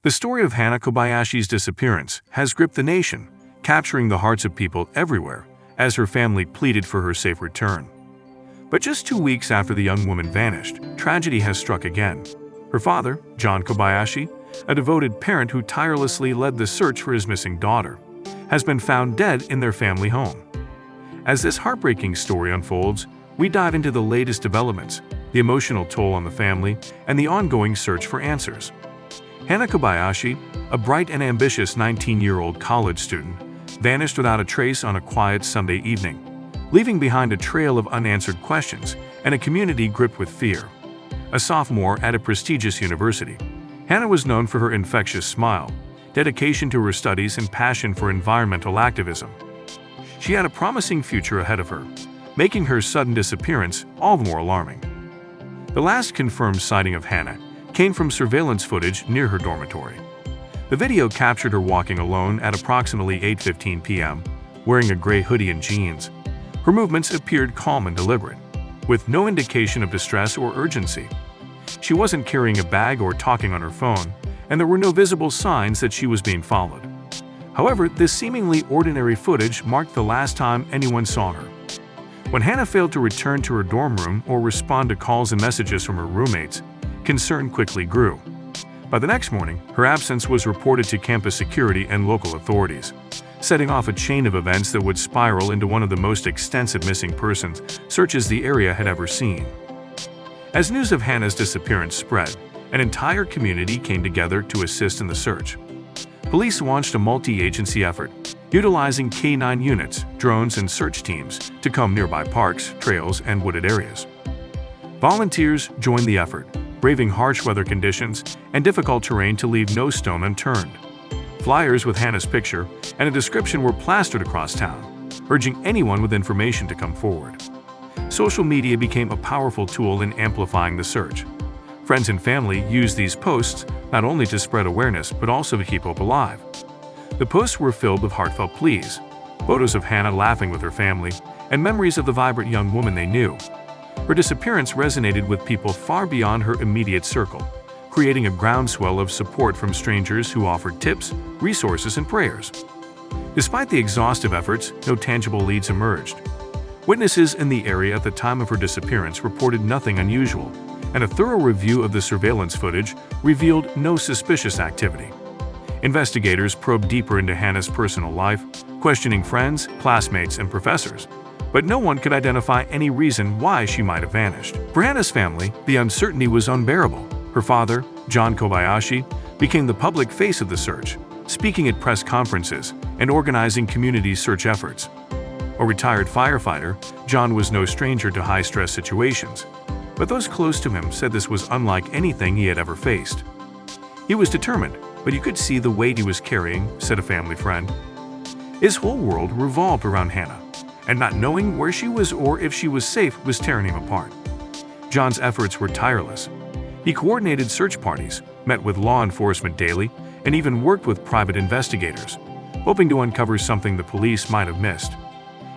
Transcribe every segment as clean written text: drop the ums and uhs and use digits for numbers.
The story of Hana Kobayashi's disappearance has gripped the nation, capturing the hearts of people everywhere as her family pleaded for her safe return. But just 2 weeks after the young woman vanished, tragedy has struck again. Her father, John Kobayashi, a devoted parent who tirelessly led the search for his missing daughter, has been found dead in their family home. As this heartbreaking story unfolds, we dive into the latest developments, the emotional toll on the family, and the ongoing search for answers. Hana Kobayashi, a bright and ambitious 19-year-old college student, vanished without a trace on a quiet Sunday evening, leaving behind a trail of unanswered questions and a community gripped with fear. A sophomore at a prestigious university, Hana was known for her infectious smile, dedication to her studies, and passion for environmental activism. She had a promising future ahead of her, making her sudden disappearance all the more alarming. The last confirmed sighting of Hana came from surveillance footage near her dormitory. The video captured her walking alone at approximately 8:15 p.m., wearing a gray hoodie and jeans. Her movements appeared calm and deliberate, with no indication of distress or urgency. She wasn't carrying a bag or talking on her phone, and there were no visible signs that she was being followed. However, this seemingly ordinary footage marked the last time anyone saw her. When Hana failed to return to her dorm room or respond to calls and messages from her roommates, concern quickly grew. By the next morning, her absence was reported to campus security and local authorities, setting off a chain of events that would spiral into one of the most extensive missing persons searches the area had ever seen. As news of Hana's disappearance spread, an entire community came together to assist in the search. Police launched a multi-agency effort, utilizing K-9 units, drones, and search teams to comb nearby parks, trails, and wooded areas. Volunteers joined the effort, braving harsh weather conditions and difficult terrain to leave no stone unturned. Flyers with Hana's picture and a description were plastered across town, urging anyone with information to come forward. Social media became a powerful tool in amplifying the search. Friends and family used these posts not only to spread awareness but also to keep hope alive. The posts were filled with heartfelt pleas, photos of Hana laughing with her family, and memories of the vibrant young woman they knew. Her disappearance resonated with people far beyond her immediate circle, creating a groundswell of support from strangers who offered tips, resources, and prayers. Despite the exhaustive efforts, no tangible leads emerged. Witnesses in the area at the time of her disappearance reported nothing unusual, and a thorough review of the surveillance footage revealed no suspicious activity. Investigators probed deeper into Hana's personal life, questioning friends, classmates, and professors, but no one could identify any reason why she might have vanished. For Hana's family, the uncertainty was unbearable. Her father, John Kobayashi, became the public face of the search, speaking at press conferences and organizing community search efforts. A retired firefighter, John was no stranger to high-stress situations, but those close to him said this was unlike anything he had ever faced. He was determined, but you could see the weight he was carrying, said a family friend. His whole world revolved around Hana, and not knowing where she was or if she was safe was tearing him apart. John's efforts were tireless. He coordinated search parties, met with law enforcement daily, and even worked with private investigators, hoping to uncover something the police might have missed.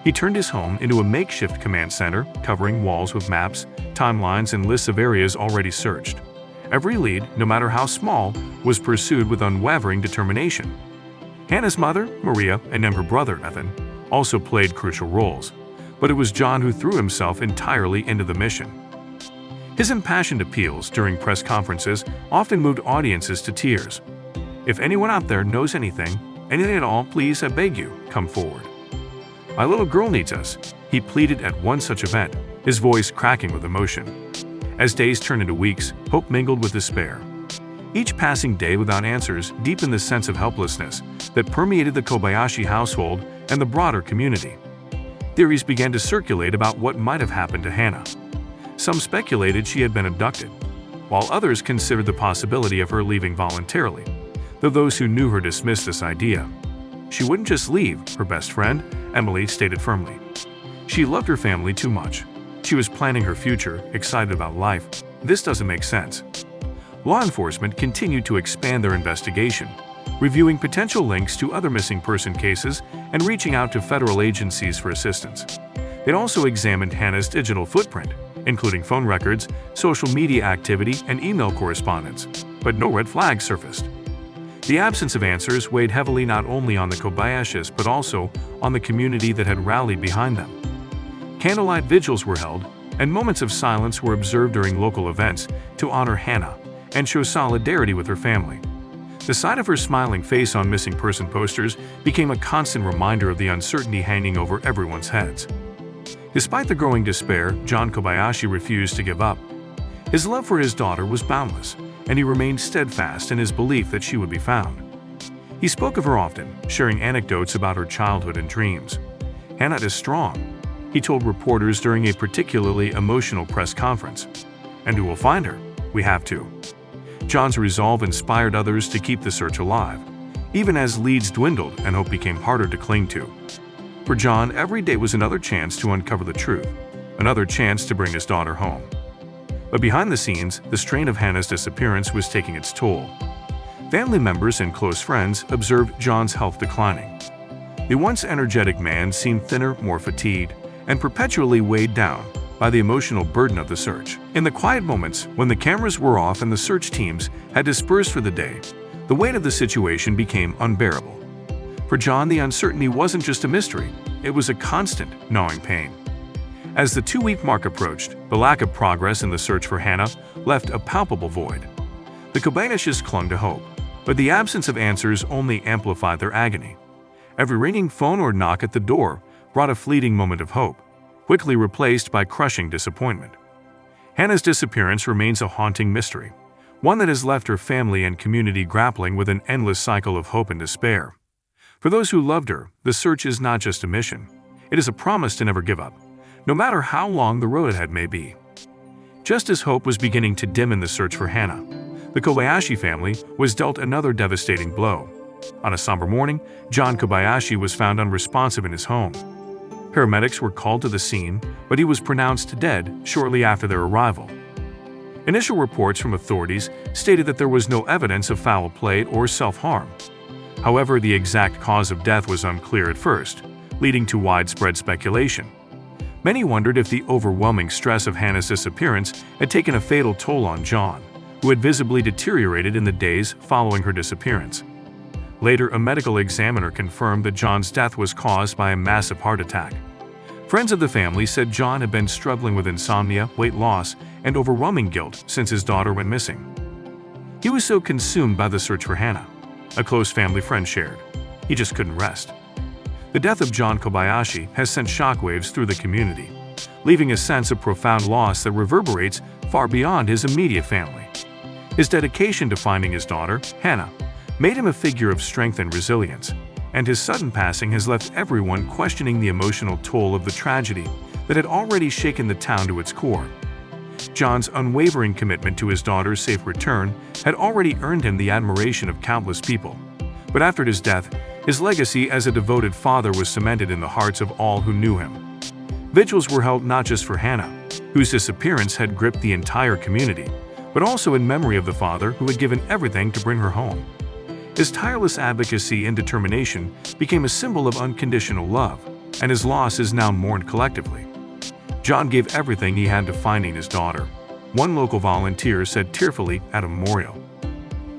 He turned his home into a makeshift command center, covering walls with maps, timelines, and lists of areas already searched. Every lead, no matter how small, was pursued with unwavering determination. Hana's mother, Maria, and younger brother, Ethan, also played crucial roles, but it was John who threw himself entirely into the mission. His impassioned appeals during press conferences often moved audiences to tears. "If anyone out there knows anything at all, please, I beg you, come forward. My little girl needs us," he pleaded at one such event, his voice cracking with emotion. As days turned into weeks, hope mingled with despair. Each passing day without answers deepened the sense of helplessness that permeated the Kobayashi household and the broader community. Theories began to circulate about what might have happened to Hana. Some speculated she had been abducted, while others considered the possibility of her leaving voluntarily, though those who knew her dismissed this idea. She wouldn't just leave, her best friend, Emily, stated firmly. She loved her family too much. She was planning her future, excited about life. This doesn't make sense. Law enforcement continued to expand their investigation, reviewing potential links to other missing person cases and reaching out to federal agencies for assistance. They also examined Hana's digital footprint, including phone records, social media activity, and email correspondence, but no red flags surfaced. The absence of answers weighed heavily not only on the Kobayashis but also on the community that had rallied behind them. Candlelight vigils were held, and moments of silence were observed during local events to honor Hannah and show solidarity with her family. The sight of her smiling face on missing person posters became a constant reminder of the uncertainty hanging over everyone's heads. Despite the growing despair, John Kobayashi refused to give up. His love for his daughter was boundless, and he remained steadfast in his belief that she would be found. He spoke of her often, sharing anecdotes about her childhood and dreams. "Hannah is strong," he told reporters during a particularly emotional press conference. "And who will find her? We have to." John's resolve inspired others to keep the search alive, even as leads dwindled and hope became harder to cling to. For John, every day was another chance to uncover the truth, another chance to bring his daughter home. But behind the scenes, the strain of Hannah's disappearance was taking its toll. Family members and close friends observed John's health declining. The once energetic man seemed thinner, more fatigued, and perpetually weighed down by the emotional burden of the search. In the quiet moments, when the cameras were off and the search teams had dispersed for the day, the weight of the situation became unbearable. For John, the uncertainty wasn't just a mystery, it was a constant, gnawing pain. As the 2-week mark approached, the lack of progress in the search for Hannah left a palpable void. The Kobayashis clung to hope, but the absence of answers only amplified their agony. Every ringing phone or knock at the door brought a fleeting moment of hope, quickly replaced by crushing disappointment. Hannah's disappearance remains a haunting mystery, one that has left her family and community grappling with an endless cycle of hope and despair. For those who loved her, the search is not just a mission, it is a promise to never give up, no matter how long the road ahead may be. Just as hope was beginning to dim in the search for Hannah, the Kobayashi family was dealt another devastating blow. On a somber morning, John Kobayashi was found unresponsive in his home. Paramedics were called to the scene, but he was pronounced dead shortly after their arrival. Initial reports from authorities stated that there was no evidence of foul play or self-harm. However, the exact cause of death was unclear at first, leading to widespread speculation. Many wondered if the overwhelming stress of Hannah's disappearance had taken a fatal toll on John, who had visibly deteriorated in the days following her disappearance. Later, a medical examiner confirmed that John's death was caused by a massive heart attack. Friends of the family said John had been struggling with insomnia, weight loss, and overwhelming guilt since his daughter went missing. He was so consumed by the search for Hannah, a close family friend shared. He just couldn't rest. The death of John Kobayashi has sent shockwaves through the community, leaving a sense of profound loss that reverberates far beyond his immediate family. His dedication to finding his daughter, Hannah, made him a figure of strength and resilience, and his sudden passing has left everyone questioning the emotional toll of the tragedy that had already shaken the town to its core. John's unwavering commitment to his daughter's safe return had already earned him the admiration of countless people. But after his death, his legacy as a devoted father was cemented in the hearts of all who knew him. Vigils were held not just for Hannah, whose disappearance had gripped the entire community, but also in memory of the father who had given everything to bring her home. His tireless advocacy and determination became a symbol of unconditional love, and his loss is now mourned collectively. John gave everything he had to finding his daughter. One local volunteer said tearfully at a memorial,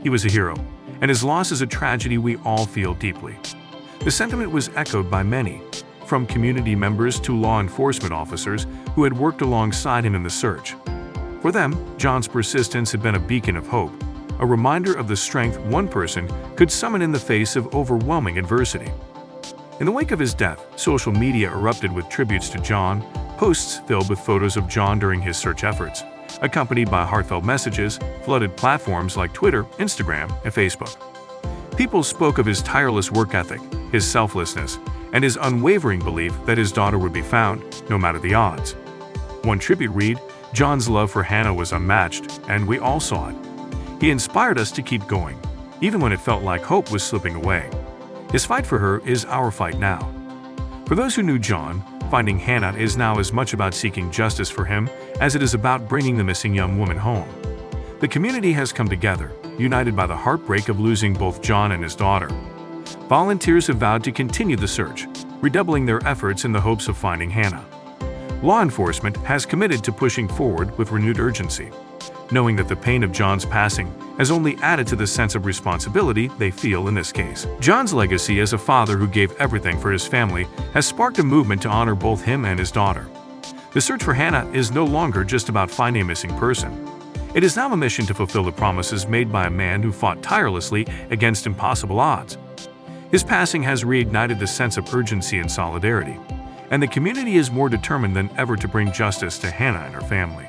"He was a hero, and his loss is a tragedy we all feel deeply." The sentiment was echoed by many, from community members to law enforcement officers who had worked alongside him in the search. For them, John's persistence had been a beacon of hope, a reminder of the strength one person could summon in the face of overwhelming adversity. In the wake of his death, social media erupted with tributes to John, posts filled with photos of John during his search efforts, accompanied by heartfelt messages, flooded platforms like Twitter, Instagram, and Facebook. People spoke of his tireless work ethic, his selflessness, and his unwavering belief that his daughter would be found, no matter the odds. One tribute read, "John's love for Hannah was unmatched, and we all saw it. He inspired us to keep going, even when it felt like hope was slipping away. His fight for her is our fight now." For those who knew John, finding Hannah is now as much about seeking justice for him as it is about bringing the missing young woman home. The community has come together, united by the heartbreak of losing both John and his daughter. Volunteers have vowed to continue the search, redoubling their efforts in the hopes of finding Hannah. Law enforcement has committed to pushing forward with renewed urgency, knowing that the pain of John's passing has only added to the sense of responsibility they feel in this case. John's legacy as a father who gave everything for his family has sparked a movement to honor both him and his daughter. The search for Hannah is no longer just about finding a missing person. It is now a mission to fulfill the promises made by a man who fought tirelessly against impossible odds. His passing has reignited the sense of urgency and solidarity, and the community is more determined than ever to bring justice to Hannah and her family.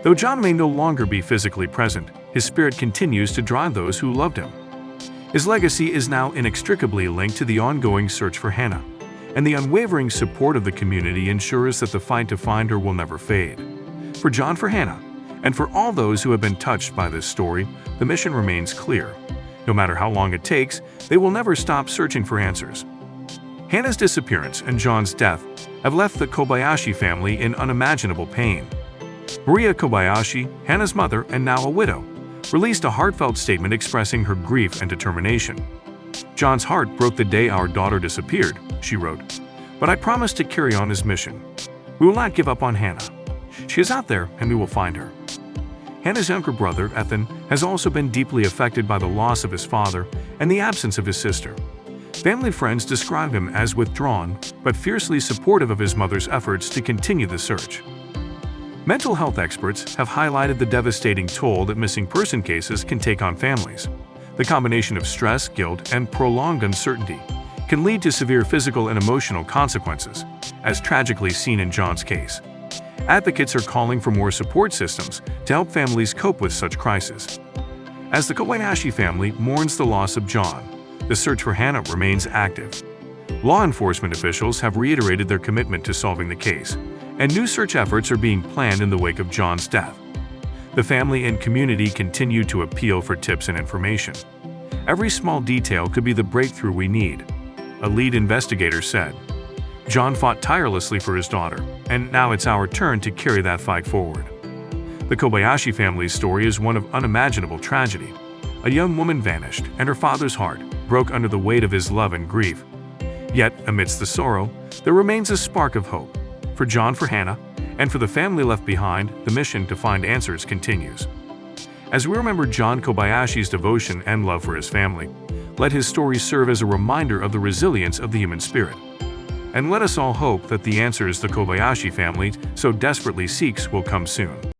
Though John may no longer be physically present, his spirit continues to drive those who loved him. His legacy is now inextricably linked to the ongoing search for Hannah, and the unwavering support of the community ensures that the fight to find her will never fade. For John, for Hannah, and for all those who have been touched by this story, the mission remains clear. No matter how long it takes, they will never stop searching for answers. Hannah's disappearance and John's death have left the Kobayashi family in unimaginable pain. Maria Kobayashi, Hannah's mother and now a widow, released a heartfelt statement expressing her grief and determination. "John's heart broke the day our daughter disappeared," she wrote, "but I promised to carry on his mission. We will not give up on Hannah. She is out there and we will find her." Hannah's younger brother, Ethan, has also been deeply affected by the loss of his father and the absence of his sister. Family friends describe him as withdrawn, but fiercely supportive of his mother's efforts to continue the search. Mental health experts have highlighted the devastating toll that missing person cases can take on families. The combination of stress, guilt, and prolonged uncertainty can lead to severe physical and emotional consequences, as tragically seen in John's case. Advocates are calling for more support systems to help families cope with such crises. As the Kobayashi family mourns the loss of John, the search for Hannah remains active. Law enforcement officials have reiterated their commitment to solving the case, and new search efforts are being planned in the wake of John's death. The family and community continue to appeal for tips and information. "Every small detail could be the breakthrough we need," a lead investigator said. "John fought tirelessly for his daughter, and now it's our turn to carry that fight forward." The Kobayashi family's story is one of unimaginable tragedy. A young woman vanished, and her father's heart broke under the weight of his love and grief. Yet, amidst the sorrow, there remains a spark of hope. For John, for Hannah, and for the family left behind, the mission to find answers continues. As we remember John Kobayashi's devotion and love for his family, let his story serve as a reminder of the resilience of the human spirit. And let us all hope that the answers the Kobayashi family so desperately seeks will come soon.